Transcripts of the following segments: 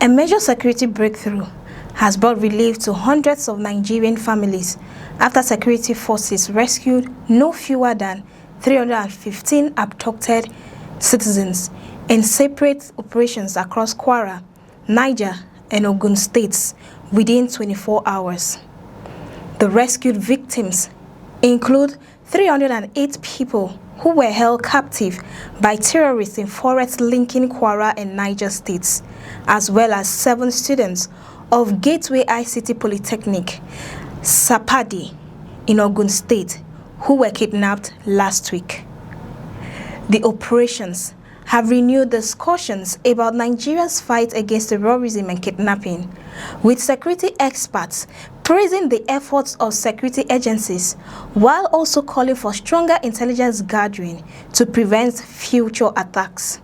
A major security breakthrough has brought relief to hundreds of Nigerian families after security forces rescued no fewer than 315 abducted citizens in separate operations across Kwara, Niger, and Ogun states within 24 hours. The rescued victims include 308 people who were held captive by terrorists in forests linking Kwara and Niger states, as well as 7 students of Gateway ICT Polytechnic, Sapadi, in Ogun State, who were kidnapped last week. The operations have renewed discussions about Nigeria's fight against terrorism and kidnapping, with security experts praising the efforts of security agencies while also calling for stronger intelligence gathering to prevent future attacks.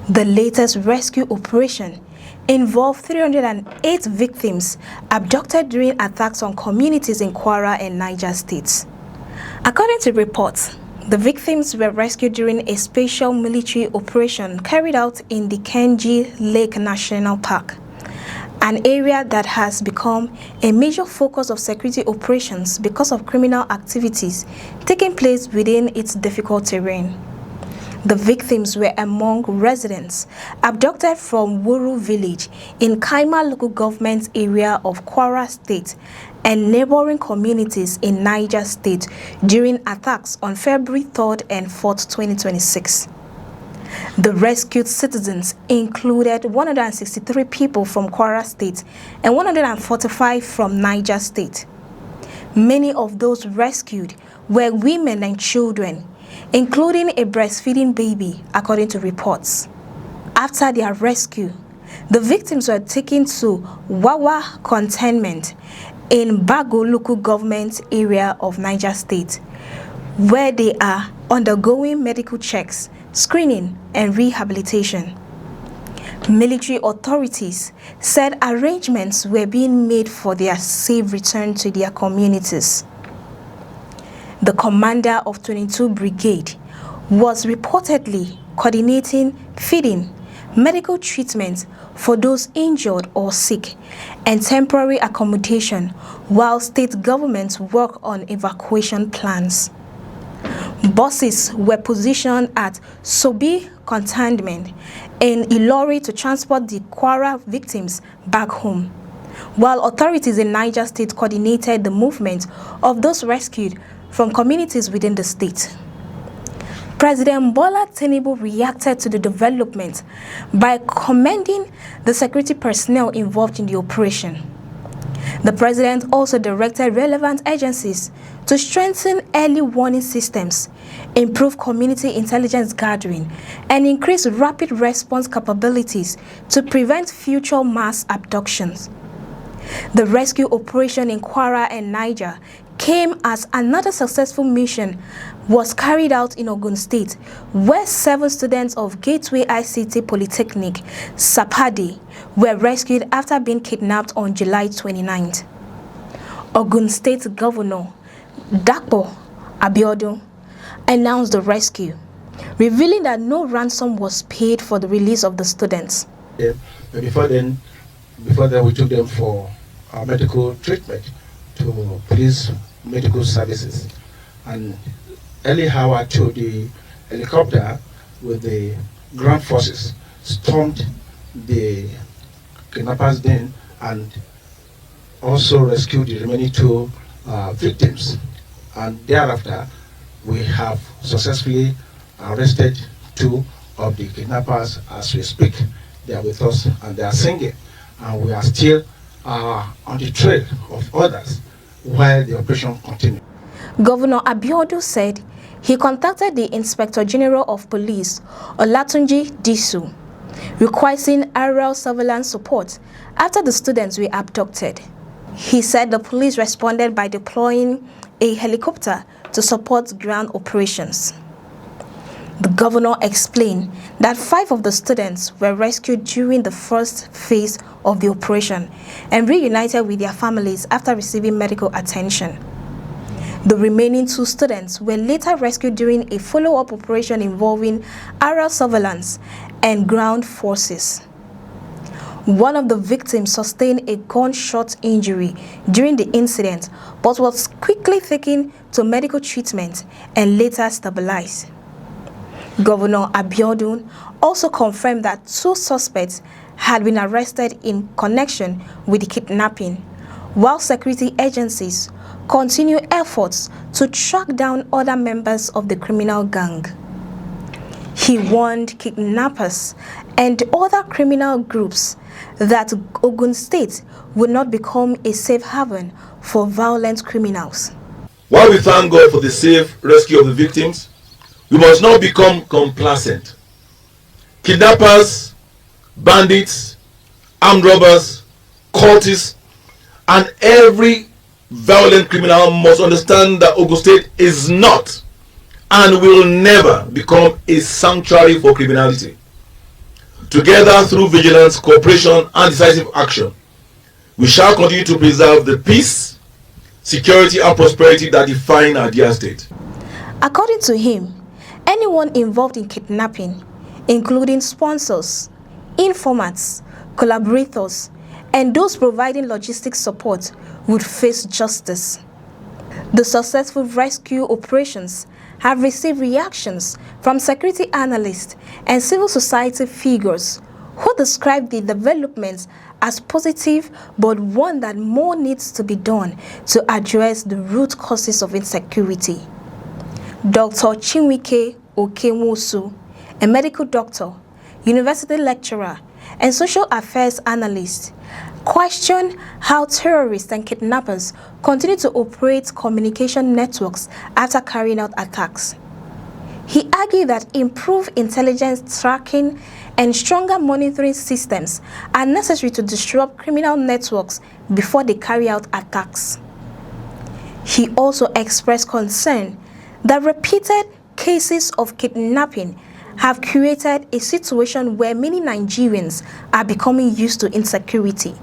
The latest rescue operation involved 308 victims abducted during attacks on communities in Kwara and Niger states. According to reports, the victims were rescued during a special military operation carried out in the Kenji Lake National Park, an area that has become a major focus of security operations because of criminal activities taking place within its difficult terrain. The victims were among residents abducted from Wuru village in Kaima local government area of Kwara State and neighboring communities in Niger State during attacks on February 3rd and 4th, 2026. The rescued citizens included 163 people from Kwara State and 145 from Niger State. Many of those rescued were women and children, including a breastfeeding baby, according to reports. After their rescue, the victims were taken to Wawa Containment in Bago local government area of Niger State, where they are undergoing medical checks, screening, and rehabilitation. Military authorities said arrangements were being made for their safe return to their communities. The commander of 22 Brigade was reportedly coordinating feeding, medical treatment for those injured or sick, and temporary accommodation while state governments work on evacuation plans. Buses were positioned at Sobi Containment in Ilori to transport the Kwara victims back home, while authorities in Niger State coordinated the movement of those rescued from communities within the state. President Bola Tinubu reacted to the development by commending the security personnel involved in the operation. The president also directed relevant agencies to strengthen early warning systems, improve community intelligence gathering, and increase rapid response capabilities to prevent future mass abductions. The rescue operation in Kwara and Niger came as another successful mission was carried out in Ogun State, where 7 students of Gateway ICT Polytechnic, Sapadi, were rescued after being kidnapped on July 29th. Ogun State Governor Dakpo Abiodun announced the rescue, revealing that no ransom was paid for the release of the students. Before then we took them for medical treatment to police medical services, and early hour to the helicopter with the ground forces stormed the kidnappers den and also rescued the remaining 2 victims, and thereafter we have successfully arrested 2 of the kidnappers as we speak. They are with us and they are singing, and we are still on the trail of others while the operation continues. Governor Abiodun said he contacted the Inspector General of Police, Olatunji Disu, requesting aerial surveillance support after the students were abducted. He said the police responded by deploying a helicopter to support ground operations. The governor explained that 5 of the students were rescued during the first phase of the operation and reunited with their families after receiving medical attention. The remaining 2 students were later rescued during a follow-up operation involving aerial surveillance and ground forces. One of the victims sustained a gunshot injury during the incident but was quickly taken to medical treatment and later stabilized. Governor Abiodun also confirmed that 2 suspects had been arrested in connection with the kidnapping, while security agencies continue efforts to track down other members of the criminal gang. He warned kidnappers and other criminal groups that Ogun State will not become a safe haven for violent criminals. While we thank God for the safe rescue of the victims, we must not become complacent. Kidnappers, bandits, armed robbers, cultists, and every violent criminal must understand that Ogun State is not and will never become a sanctuary for criminality. Together, through vigilance, cooperation, and decisive action, we shall continue to preserve the peace, security, and prosperity that define our dear state. According to him, anyone involved in kidnapping, including sponsors, informants, collaborators, and those providing logistics support, would face justice. The successful rescue operations have received reactions from security analysts and civil society figures who describe the developments as positive, but one that more needs to be done to address the root causes of insecurity. Dr. Chinwike Okenwosu, a medical doctor, university lecturer, and social affairs analyst, questioned how terrorists and kidnappers continue to operate communication networks after carrying out attacks. He argued that improved intelligence tracking and stronger monitoring systems are necessary to disrupt criminal networks before they carry out attacks. He also expressed concern that repeated cases of kidnapping have created a situation where many Nigerians are becoming used to insecurity.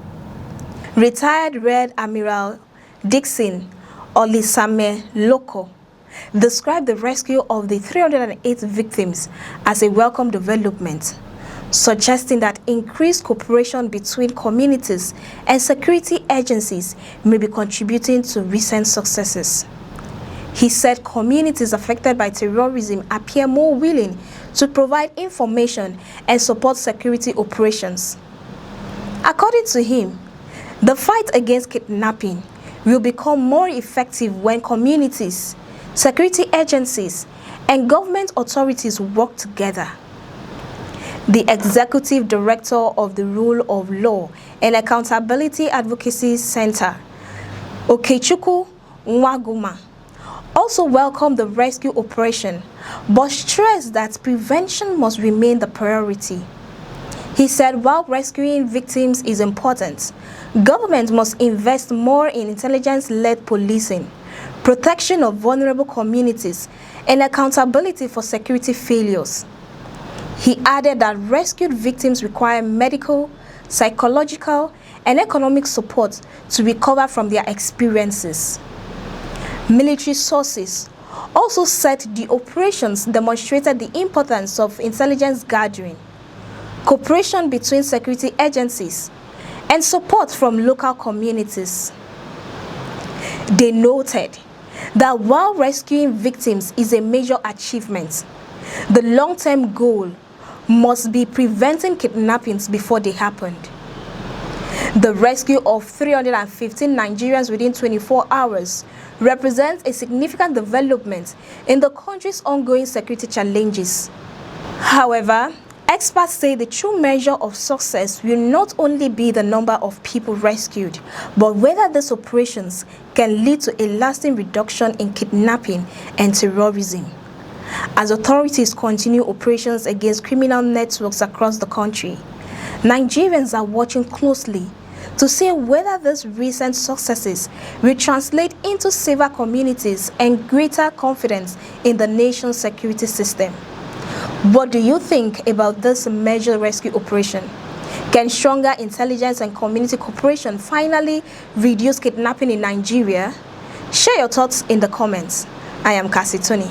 Retired Rear Admiral Dixon Olisame Loko described the rescue of the 308 victims as a welcome development, suggesting that increased cooperation between communities and security agencies may be contributing to recent successes. He said communities affected by terrorism appear more willing to provide information and support security operations. According to him, the fight against kidnapping will become more effective when communities, security agencies, and government authorities work together. The executive director of the Rule of Law and Accountability Advocacy Center, Okechukwu Nwaguma, also welcomed the rescue operation, but stressed that prevention must remain the priority. He said while rescuing victims is important, government must invest more in intelligence-led policing, protection of vulnerable communities, and accountability for security failures. He added that rescued victims require medical, psychological, and economic support to recover from their experiences. Military sources also said the operations demonstrated the importance of intelligence gathering, cooperation between security agencies, and support from local communities. They noted that while rescuing victims is a major achievement, the long-term goal must be preventing kidnappings before they happened. The rescue of 315 Nigerians within 24 hours represents a significant development in the country's ongoing security challenges. However, experts say the true measure of success will not only be the number of people rescued, but whether these operations can lead to a lasting reduction in kidnapping and terrorism. As authorities continue operations against criminal networks across the country, Nigerians are watching closely to see whether these recent successes will translate into safer communities and greater confidence in the nation's security system. What do you think about this major rescue operation? Can stronger intelligence and community cooperation finally reduce kidnapping in Nigeria? Share your thoughts in the comments. I am Cassie Tony.